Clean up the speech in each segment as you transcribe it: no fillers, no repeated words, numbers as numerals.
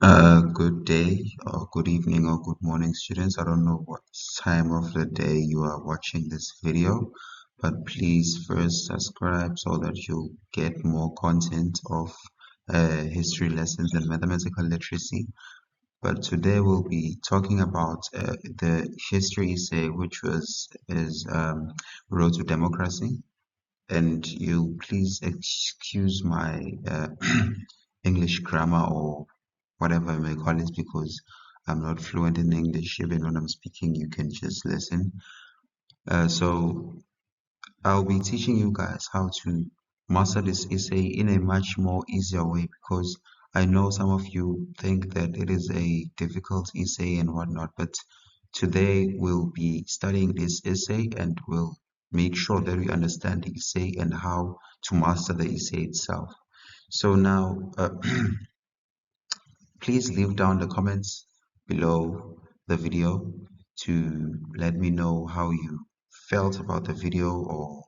Good day, or good evening, or good morning, students. I don't know what time of the day you are watching this video, but please first subscribe so that you'll get more content of history lessons and mathematical literacy. But today we'll be talking about the history essay, which is Road to Democracy. And you please excuse my English grammar or whatever I may call it because I'm not fluent in English. Even when I'm speaking, you can just listen. So I'll be teaching you guys how to master this essay in a much more easier way because I know some of you think that it is a difficult essay and whatnot, but today we'll be studying this essay and we'll make sure that we understand the essay and how to master the essay itself. So now, please leave down the comments below the video to let me know how you felt about the video or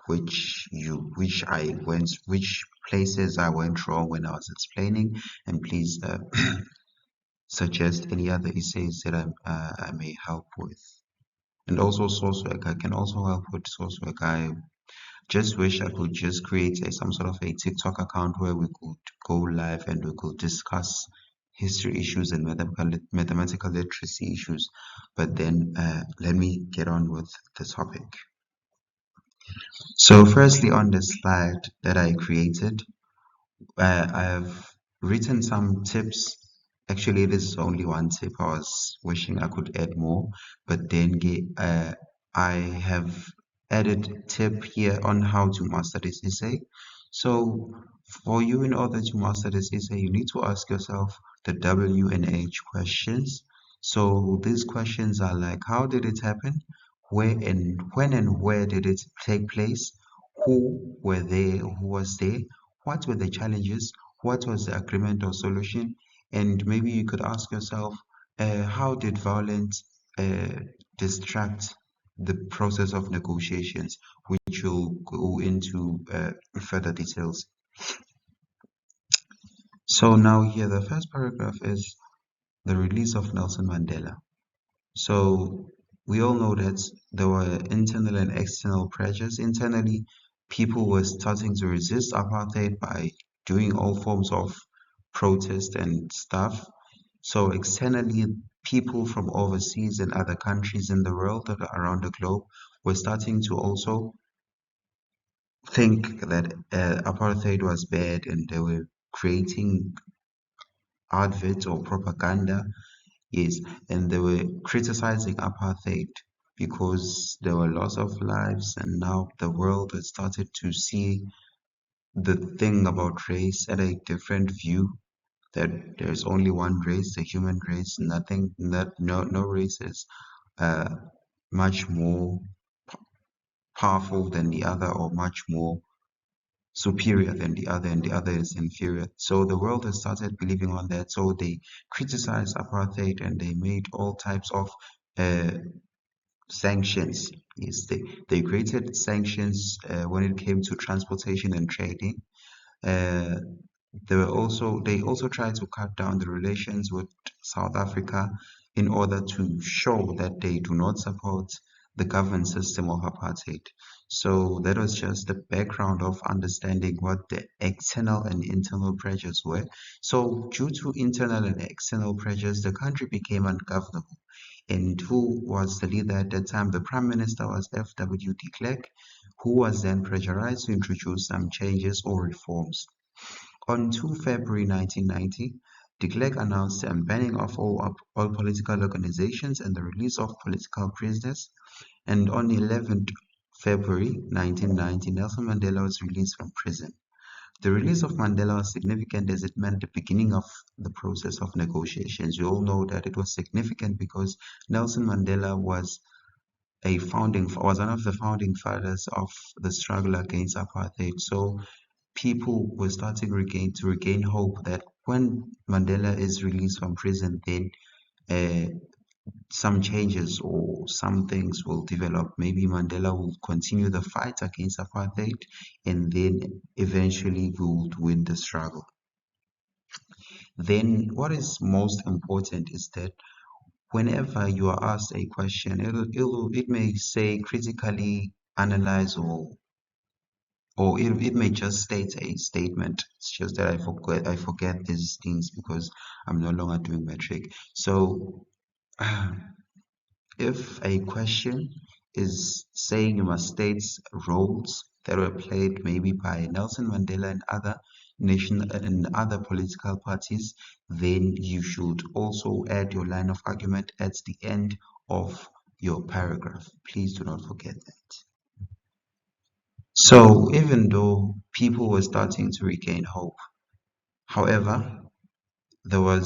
which places I went wrong when I was explaining, and please suggest any other essays that I may help with. And also source work, I can also help with source work. I just wish I could just create some sort of a TikTok account where we could go live and we could discuss history issues and mathematical literacy issues. But then let me get on with the topic. So firstly, on the slide that I created, I have written some tips. Actually, this is only one tip. I was wishing I could add more, but then I have added tip here on how to master this essay. So for you, in order to master this essay, you need to ask yourself the W and H questions. So these questions are like, how did it happen? Where and when and where did it take place? Who were there? Who was there? What were the challenges? What was the agreement or solution? And maybe you could ask yourself, how did violence distract the process of negotiations, which will go into further details. So now here, the first paragraph is the release of Nelson Mandela. So we all know that there were internal and external pressures. Internally, people were starting to resist apartheid by doing all forms of protest and stuff. So externally, people from overseas and other countries in the world or around the globe were starting to also think that apartheid was bad, and they were creating adverts or propaganda. Yes, and they were criticizing apartheid because there were loss of lives, and now the world has started to see the thing about race at a different view, that there's only one race, the human race, nothing, that no race is uh, much more powerful than the other or much more superior than the other, and the other is inferior. So the world has started believing on that. So they criticized apartheid and they made all types of uh, sanctions. Yes, they created sanctions when it came to transportation and trading. Uh, they also tried to cut down the relations with South Africa in order to show that they do not support the government system of apartheid. So that was just the background of understanding what the external and internal pressures were. So due to internal and external pressures, the country became ungovernable. And who was the leader at that time? The Prime Minister was F.W. de Klerk, who was then pressurized to introduce some changes or reforms. On 2 February 1990, de Klerk announced the banning of all political organizations and the release of political prisoners. And on 11 February 1990, Nelson Mandela was released from prison. The release of Mandela was significant as it meant the beginning of the process of negotiations. You all know that it was significant because Nelson Mandela was one of the founding fathers of the struggle against apartheid. So people were starting to regain hope that when Mandela is released from prison, then uh, some changes or some things will develop. Maybe Mandela will continue the fight against apartheid, and then eventually we would win the struggle. then what is most important is that whenever you are asked a question, it may say critically analyze, or it may just state a statement. It's just that I forget these things because I'm no longer doing metric. So if a question is saying you must state roles that were played maybe by Nelson Mandela and other political parties, then you should also add your line of argument at the end of your paragraph. Please do not forget that. So even though people were starting to regain hope, however, there were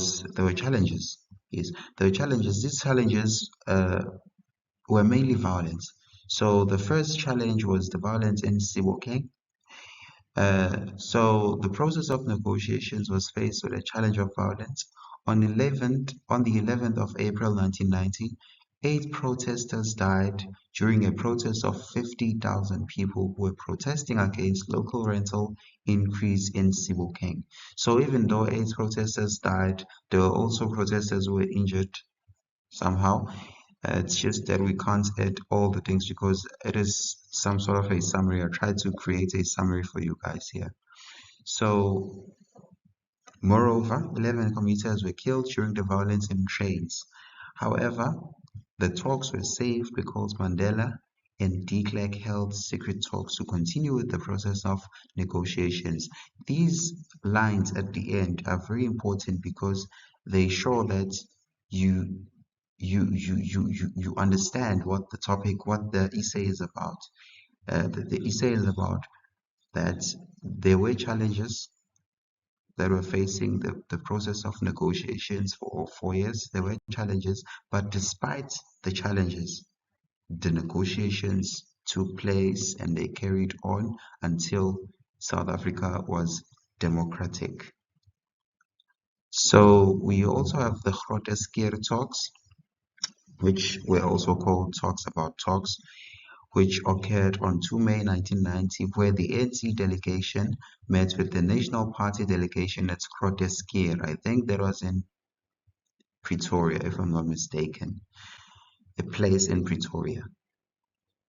challenges. Yes, there were challenges. These challenges were mainly violence. So the first challenge was the violence in Sibokeng. So the process of negotiations was faced with a challenge of violence. On the 11th of April 1990, 8 protesters died during a protest of 50,000 people who were protesting against local rental increase in Sibokeng. So even though 8 protesters died, there were also protesters who were injured somehow. It's just that we can't add all the things because it is some sort of a summary. I tried to create a summary for you guys here. So, moreover, 11 commuters were killed during the violence in trains. However, the talks were saved because Mandela and de Klerk held secret talks to continue with the process of negotiations. These lines at the end are very important because they show that you you understand what the essay is about. The essay is about that there were challenges that were facing the process of negotiations for 4 years. There were challenges, but despite the challenges, the negotiations took place and they carried on until South Africa was democratic. So we also have the GROOTE talks, which were also called talks about talks, which occurred on 2 May 1990, where the ANC delegation met with the National Party delegation at GROOTE. I think that was in Pretoria, if I'm not mistaken, a place in Pretoria.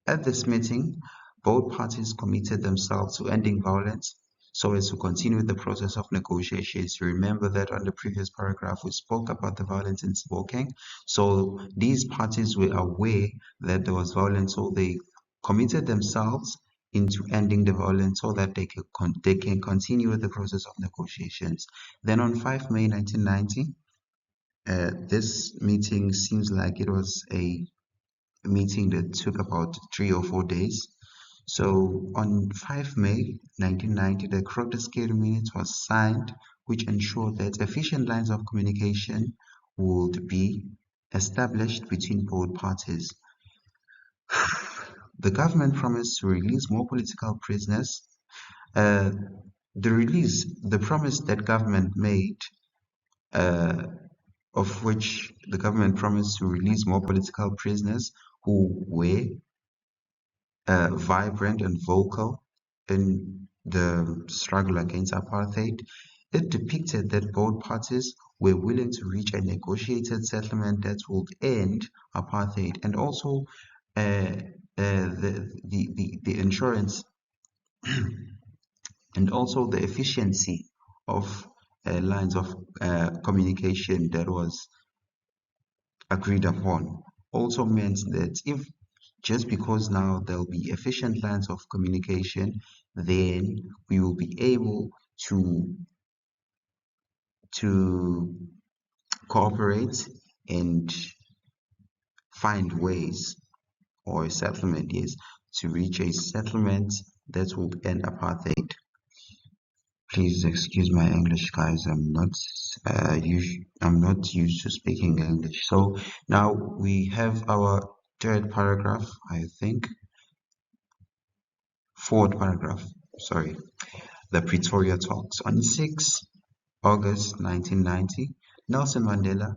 At this meeting, both parties committed themselves to ending violence so as to continue the process of negotiations. You remember that on the previous paragraph, we spoke about the violence in Sibokeng. So these parties were aware that there was violence, so they committed themselves into ending the violence so that they can continue with the process of negotiations. Then on 5 May 1990, this meeting seems like it was a meeting that took about 3 or 4 days. So on 5 May 1990, the GROOTE minute was signed, which ensured that efficient lines of communication would be established between both parties. The government promised to release more political prisoners. The promise that government made, of which the government promised to release more political prisoners who were vibrant and vocal in the struggle against apartheid. It depicted that both parties were willing to reach a negotiated settlement that would end apartheid, and also the insurance and also the efficiency of lines of communication that was agreed upon also meant that if just because now there'll be efficient lines of communication, then we will be able to cooperate and find ways or a settlement, yes, to reach a settlement that will end apartheid. Please excuse my English, guys. I'm not used to speaking English. So now we have our third paragraph, I think. Fourth paragraph, sorry. The Pretoria Talks. On 6 August 1990, Nelson Mandela,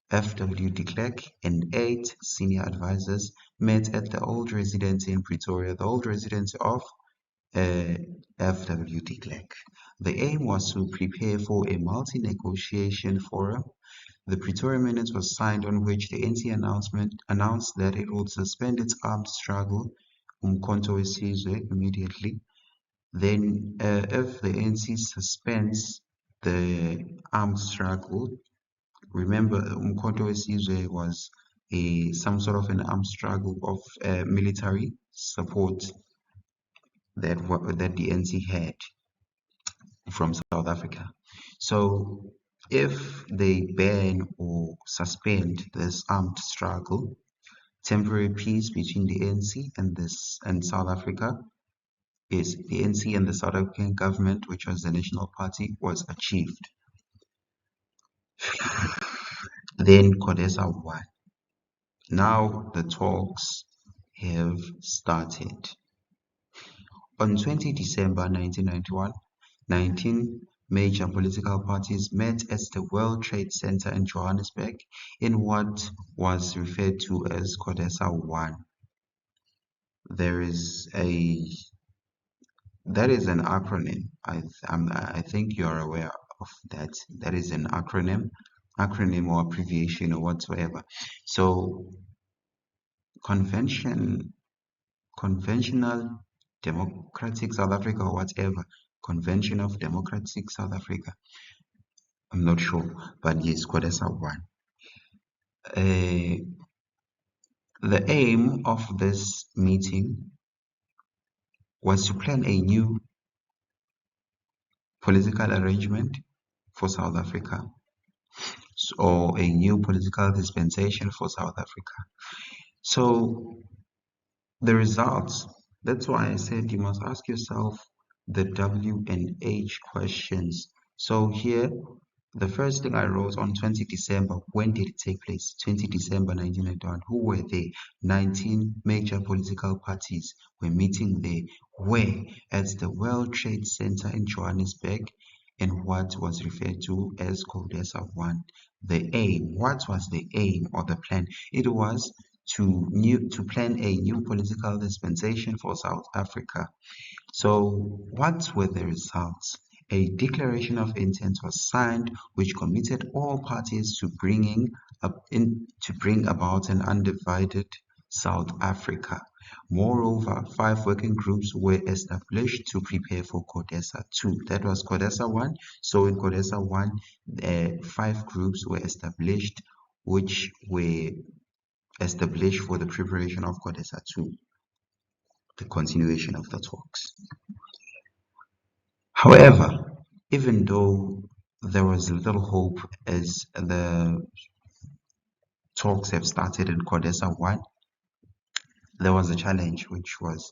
F.W. de Klerk, and 8 senior advisors met at the old residency in Pretoria, the old residency of uh, FW de Klerk. The aim was to prepare for a multi-negotiation forum. The Pretoria Minutes was signed, on which the ANC announced that it would suspend its armed struggle, Umkhonto weSizwe, immediately. Then, if the ANC suspends the armed struggle, remember, Umkhonto weSizwe was some sort of an armed struggle of military support that the ANC had from South Africa. So, if they ban or suspend this armed struggle, temporary peace between the ANC and South Africa is the ANC and the South African government, which was the National Party, was achieved. Then CODESA won. Now the talks have started. On 20 December 1991, 19 major political parties met at the World Trade Center in Johannesburg in what was referred to as CODESA 1. That is an acronym. I think you're aware of that. That is an acronym or abbreviation or whatsoever. So conventional democratic South Africa or whatever, convention of democratic South Africa. I'm not sure, but yes, CODESA 1. The aim of this meeting was to plan a new political arrangement for South Africa, or a new political dispensation for South Africa. So the results, that's why I said you must ask yourself the W and H questions. So here, the first thing I wrote on 20 December, when did it take place? 20 December 1991. Who were there? 19 major political parties were meeting there. Where? At the World Trade Center in Johannesburg, in what was referred to as CODESA 1. The aim, what was the aim or the plan? It was to plan a new political dispensation for South Africa. So what were the results? A declaration of intent was signed, which committed all parties to bring about an undivided South Africa. Moreover, 5 working groups were established to prepare for CODESA 2. That was CODESA 1. So in CODESA 1, 5 groups were established, which were established for the preparation of CODESA 2, the continuation of the talks. However, even though there was little hope as the talks have started in CODESA 1, there was a challenge which was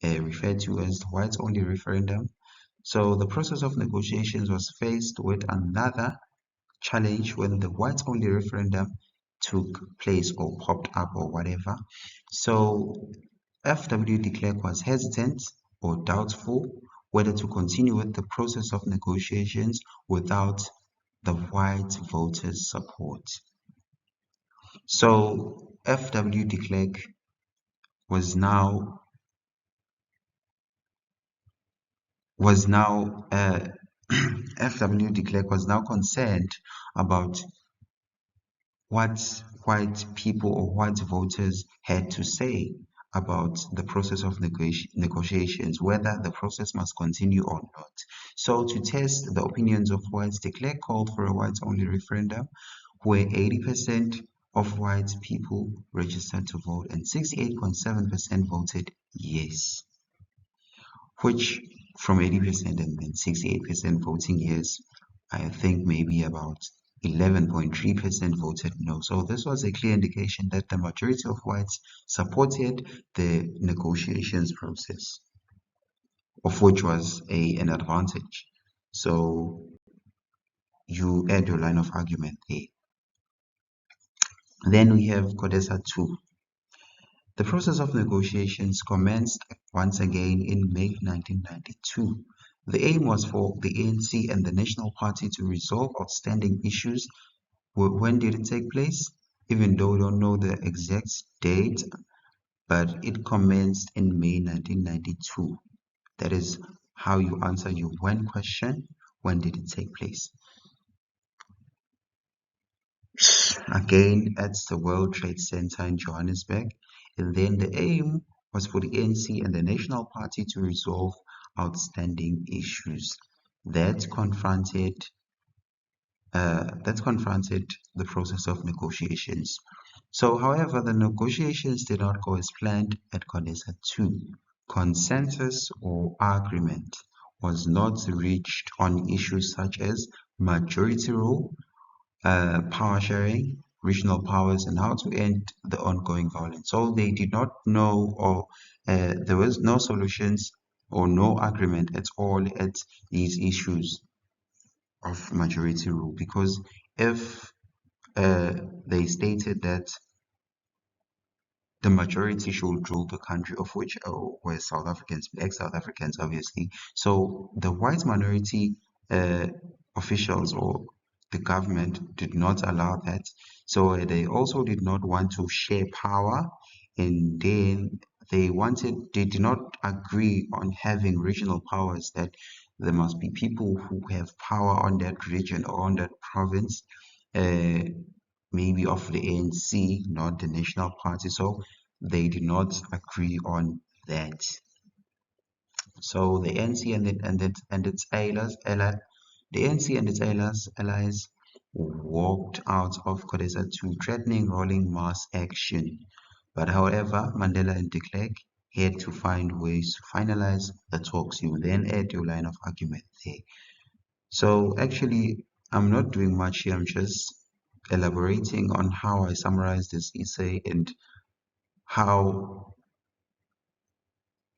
referred to as the whites-only referendum. So the process of negotiations was faced with another challenge when the whites-only referendum took place or popped up or whatever. So FW de Klerk was hesitant or doubtful whether to continue with the process of negotiations without the white voters' support. So FW de Klerk was now FW de Klerk was now concerned about what white people or white voters had to say about the process of negotiations, whether the process must continue or not. So to test the opinions of whites, de Klerk called for a whites-only referendum where 80% of white people registered to vote and 68.7% voted yes, which from 80% and then 68% voting yes, I think maybe about 11.3% voted no. So this was a clear indication that the majority of whites supported the negotiations process, of which was an advantage. So you add your line of argument there. Then we have CODESA 2. The process of negotiations commenced once again in May 1992. The aim was for the ANC and the National Party to resolve outstanding issues. When did it take place? Even though we don't know the exact date, but it commenced in May 1992. That is how you answer your when question. When did it take place? Again, at the World Trade Center in Johannesburg. And then the aim was for the ANC and the National Party to resolve outstanding issues that confronted the process of negotiations. So, however, the negotiations did not go as planned at CODESA 2. Consensus or agreement was not reached on issues such as majority rule, power sharing, regional powers, and how to end the ongoing violence. So they did not know, or there was no solutions or no agreement at all at these issues of majority rule, because if they stated that the majority should rule the country, of which were South Africans, black South Africans, obviously. So the white minority uh, officials or the government did not allow that. So they also did not want to share power, and then they did not agree on having regional powers, that there must be people who have power on that region or on that province. Uh, Maybe of the ANC, not the National Party. So they did not agree on that. So the ANC and its allies walked out of CODESA 2, threatening rolling mass action. But however, Mandela and de Klerk had to find ways to finalize the talks. You then add your line of argument there. So actually, I'm not doing much here. I'm just elaborating on how I summarize this essay and how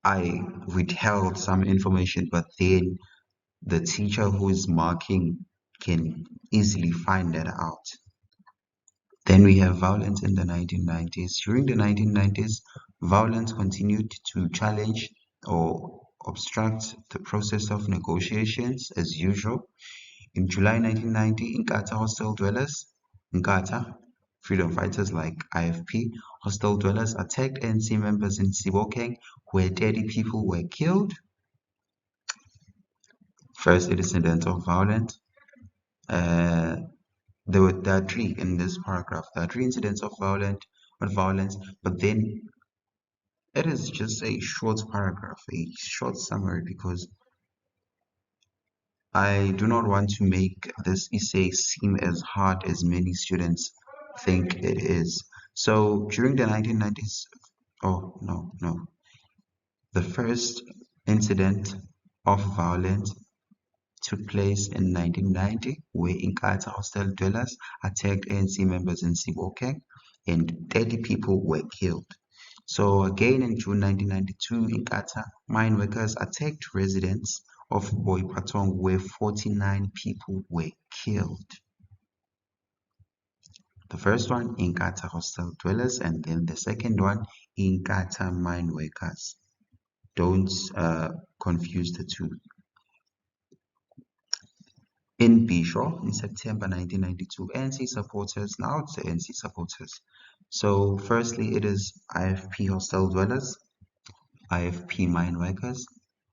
I withheld some information, but then the teacher who is marking can easily find that out. Then we have violence in the 1990s. During the 1990s, violence continued to challenge or obstruct the process of negotiations as usual. In July 1990, Inkatha hostel dwellers, Inkatha, freedom fighters like IFP, hostel dwellers attacked ANC members in Sebokeng, where 30 people were killed. First incident of violence. There are three in this paragraph. There are three incidents of violence, but then it is just a short paragraph, a short summary, because I do not want to make this essay seem as hard as many students think it is. So during the 1990s, oh no, the first incident of violence took place in 1990, where Inkatha hostel dwellers attacked ANC members in Sebokeng, and 30 people were killed. So again in June 1992, Inkatha mine workers attacked residents of Boipatong, where 49 people were killed. The first one, Inkatha hostel dwellers, and then the second one, Inkatha mine workers. Don't confuse the two. In Bisho, in September 1992, ANC supporters, now it's the ANC supporters. So firstly, it is IFP hostel dwellers, IFP mine workers,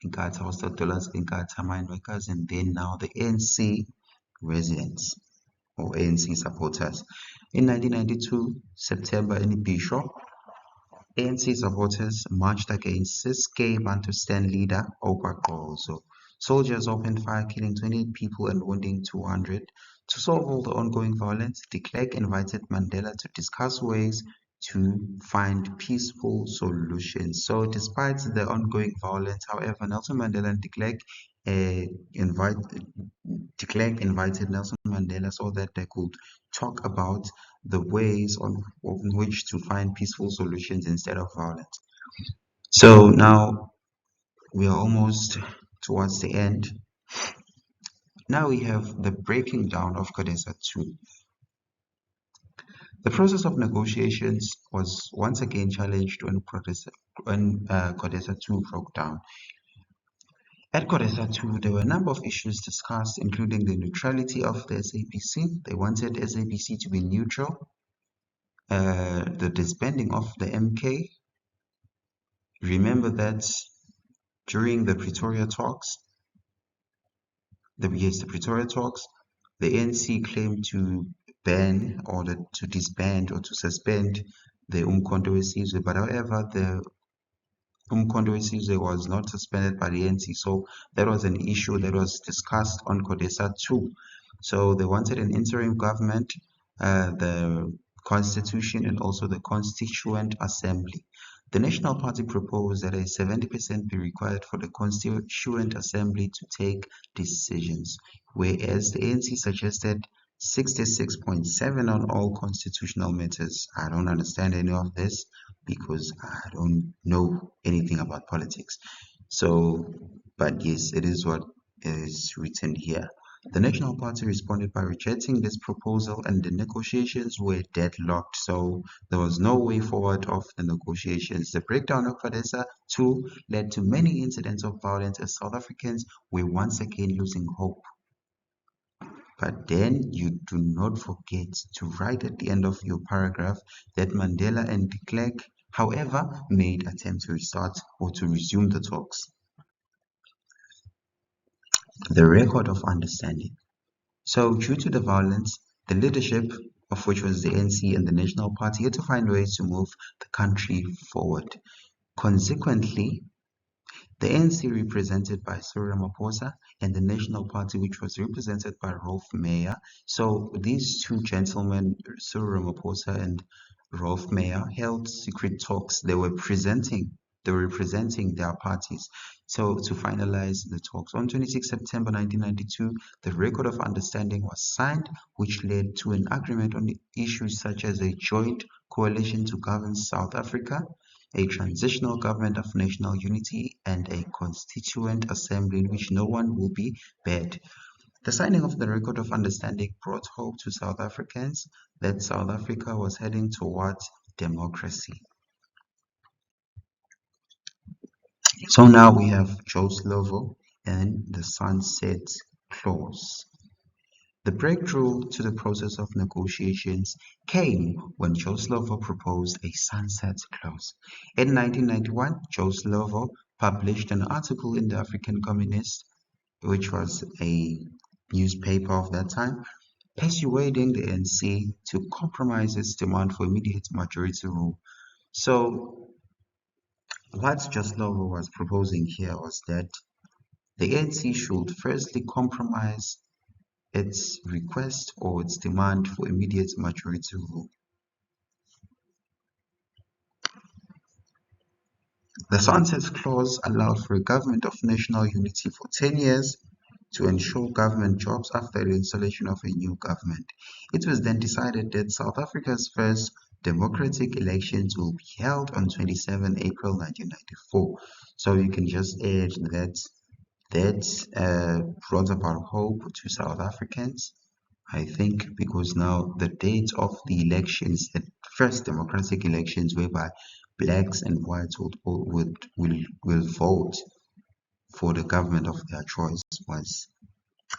Inkatha hostel dwellers, Inkatha mine workers, and then now the ANC residents or ANC supporters. In 1992, September in Bisho, ANC supporters marched against Ciskei Bantustan leader Okwaqozo. Soldiers opened fire, killing 28 people and wounding 200. To solve all the ongoing violence, de Klerk invited Mandela to discuss ways to find peaceful solutions. So despite the ongoing violence, however, Nelson Mandela and de Klerk invited Nelson Mandela so that they could talk about the ways on which to find peaceful solutions instead of violence. So now we are almost towards the end. Now we have the breaking down of CODESA 2. The process of negotiations was once again challenged when CODESA 2 broke down. At CODESA 2, there were a number of issues discussed, including the neutrality of the SAPC. They wanted SAPC to be neutral, the disbanding of the MK. Remember that during the Pretoria talks, the Pretoria talks, the ANC claimed to ban or to disband or to suspend the Umkhonto weSizwe, but however, the Umkhonto weSizwe was not suspended by the ANC, so that was an issue that was discussed on CODESA too. So they wanted an interim government, the constitution, and also the Constituent Assembly. The National Party proposed that a 70% be required for the Constituent Assembly to take decisions, whereas the ANC suggested 66.7 on all constitutional matters. I don't understand any of this because I don't know anything about politics. So, but yes, it is what is written here. The National Party responded by rejecting this proposal, and the negotiations were deadlocked. So there was no way forward of the negotiations. The breakdown of CODESA too led to many incidents of violence as South Africans were once again losing hope. But then you do not forget to write at the end of your paragraph that Mandela and de Klerk, however, made attempts to restart or to resume the talks. The record of understanding. So due to the violence, the leadership of which was the ANC and the National Party had to find ways to move the country forward. Consequently, the ANC represented by Cyril Ramaphosa and the National Party which was represented by Rolf Meyer. So these two gentlemen, Cyril Ramaphosa and Rolf Meyer, held secret talks. They were representing their parties. So to finalize the talks, on 26 September 1992, the record of understanding was signed, which led to an agreement on issues such as a joint coalition to govern South Africa, a transitional government of national unity, and a constituent assembly in which no one will be bad. The signing of the record of understanding brought hope to South Africans that South Africa was heading towards democracy. So now we have Joe Slovo and the Sunset Clause. The breakthrough to the process of negotiations came when Joe Slovo proposed a sunset clause. In 1991, Joe Slovo published an article in the African Communist, which was a newspaper of that time, persuading the ANC to compromise its demand for immediate majority rule. So what Joe Slovo was proposing here was that the ANC should firstly compromise its request or its demand for immediate majority rule. The Sunset Clause allowed for a government of national unity for 10 years to ensure government jobs after the installation of a new government. It was then decided that South Africa's first democratic elections will be held on 27 April 1994. So you can just add that brought about hope to South Africans, I think, because now the date of the elections, the first democratic elections whereby blacks and whites will vote for the government of their choice was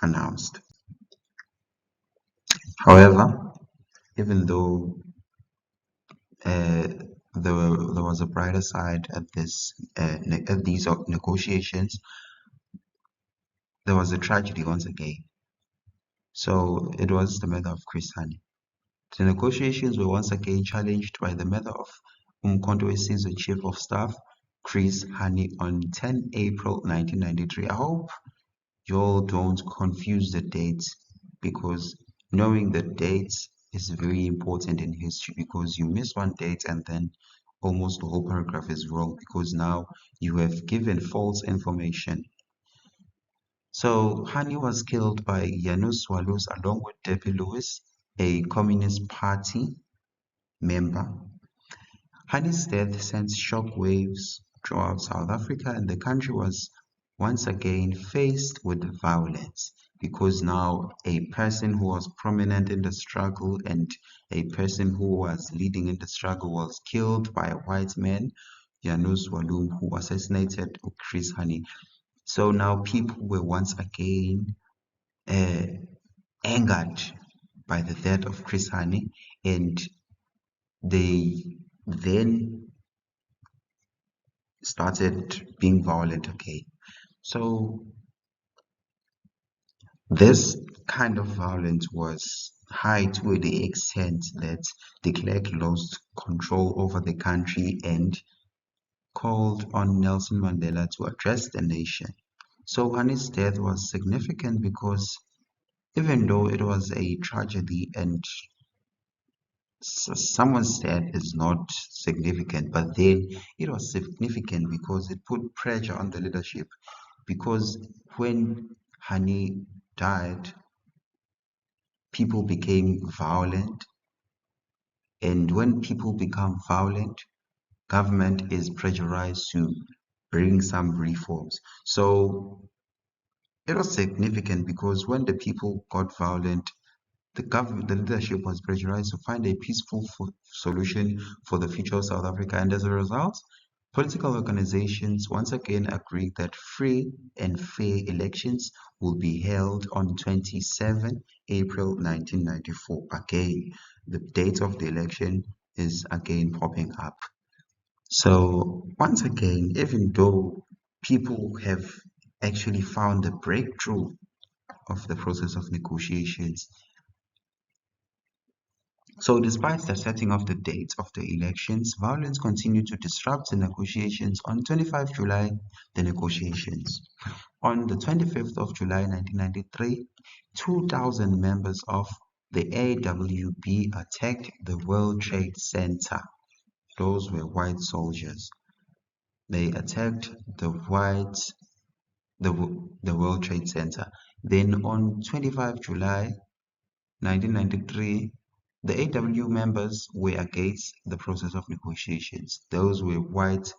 announced. However, even though uh, there was a brighter side at these negotiations, there was a tragedy once again. So it was the murder of Chris Hani. The negotiations were once again challenged by the murder of Umkhonto weSizwe Chief of Staff Chris Hani on 10 April 1993. I hope you all don't confuse the dates, because knowing the dates is very important in history, because you miss one date and then almost the whole paragraph is wrong because now you have given false information. So Hani was killed by Janus Walus along with Debbie Lewis, a Communist Party member. Hani's death sent shockwaves throughout South Africa, and the country was once again faced with violence, because now a person who was prominent in the struggle and a person who was leading in the struggle was killed by a white man, Janus Walum, who assassinated Chris Hani. So now people were once again angered by the death of Chris Hani, and they then started being violent again. So this kind of violence was high to the extent that de Klerk lost control over the country and called on Nelson Mandela to address the nation. So Hani's death was significant because even though it was a tragedy and someone's death is not significant, but then it was significant because it put pressure on the leadership. Because when Hani died, people became violent, and when people become violent, government is pressurized to bring some reforms. So it was significant because when the people got violent, the leadership was pressurized to find a peaceful solution for the future of South Africa, and as a result, political organizations once again agreed that free and fair elections will be held on 27 April 1994. Again, the date of the election is again popping up. So once again, even though people have actually found the breakthrough of the process of negotiations, so despite the setting of the dates of the elections, violence continued to disrupt the negotiations. On 25 July, the negotiations. On the 25th of July 1993, 2,000 members of the AWB attacked the World Trade Center. Those were white soldiers. They attacked the World Trade Center. Then on 25 July 1993, the AW members were against the process of negotiations. Those were white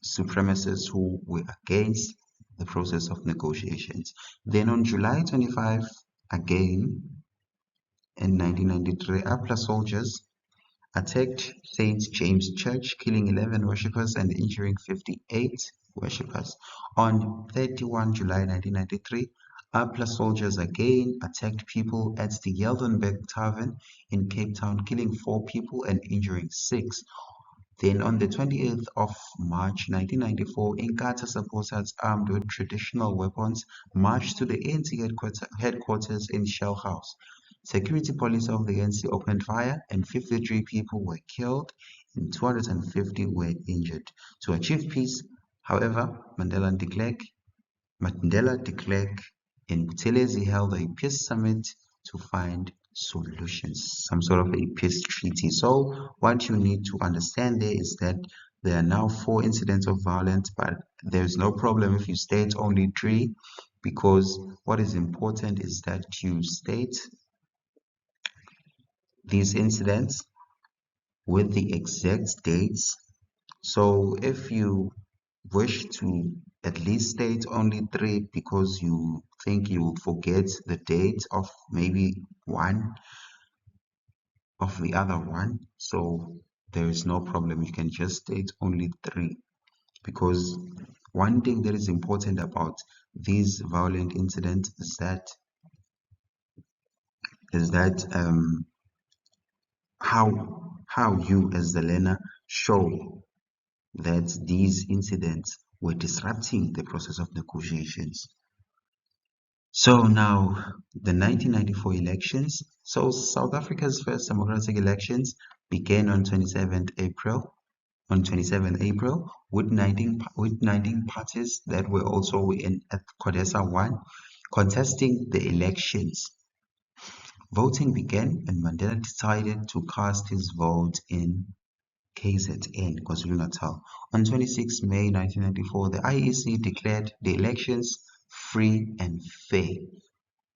supremacists who were against the process of negotiations. Then on July 25, again in 1993, APLA soldiers attacked St. James Church, killing 11 worshippers and injuring 58 worshippers. On 31 July 1993, APLA soldiers again attacked people at the Geldenberg Tavern in Cape Town, killing 4 people and injuring 6. Then on the 28th of March 1994, Inkatha supporters armed with traditional weapons marched to the ANC headquarters in Shell House. Security police of the ANC opened fire and 53 people were killed and 250 were injured. To achieve peace, however, Mandela de Klerk in Buthelezi held a peace summit to find solutions, some sort of a peace treaty. So what you need to understand there is that there are now 4 incidents of violence, but there's no problem if you state only 3, because what is important is that you state these incidents with the exact dates. So if you wish to at least state only 3 because you think you will forget the date of maybe one of the other one, so there is no problem. You can just state only 3, because one thing that is important about these violent incidents is that how you as the learner show that these incidents were disrupting the process of negotiations. So now the 1994 elections. So South Africa's first democratic elections began on 27 April with 19 parties that were also in at CODESA 1 contesting the elections. Voting began and Mandela decided to cast his vote in KZN, KwaZulu-Natal. On 26 May 1994, the IEC declared the elections free and fair.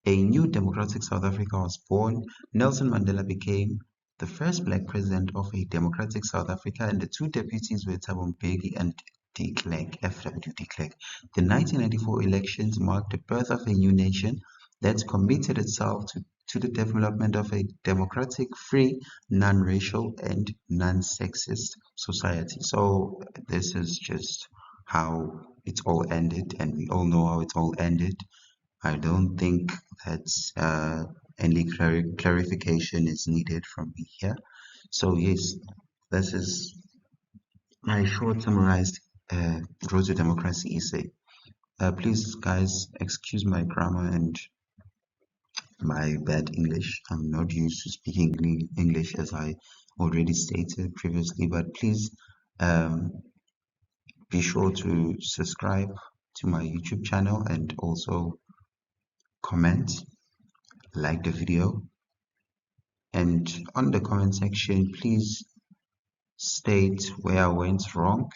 A new democratic South Africa was born. Nelson Mandela became the first black president of a democratic South Africa, and the 2 deputies were Thabo Mbeki and de Klerk, FW de Klerk. The 1994 elections marked the birth of a new nation that committed itself to the development of a democratic, free, non-racial, and non-sexist society. So this is just how it all ended, and we all know how it all ended. I don't think that any clarification is needed from me here. So yes, this is my short summarized Road to Democracy essay. Please, guys, excuse my grammar and my bad English. I'm not used to speaking English as I already stated previously, but please um, be sure to subscribe to my YouTube channel and also comment, like the video, and on the comment section, please state where I went wrong.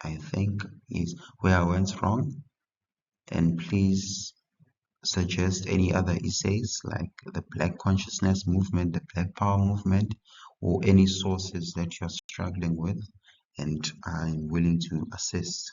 I think is where I went wrong, and please suggest any other essays like the Black Consciousness Movement, the Black Power Movement, or any sources that you're struggling with, and I'm willing to assist.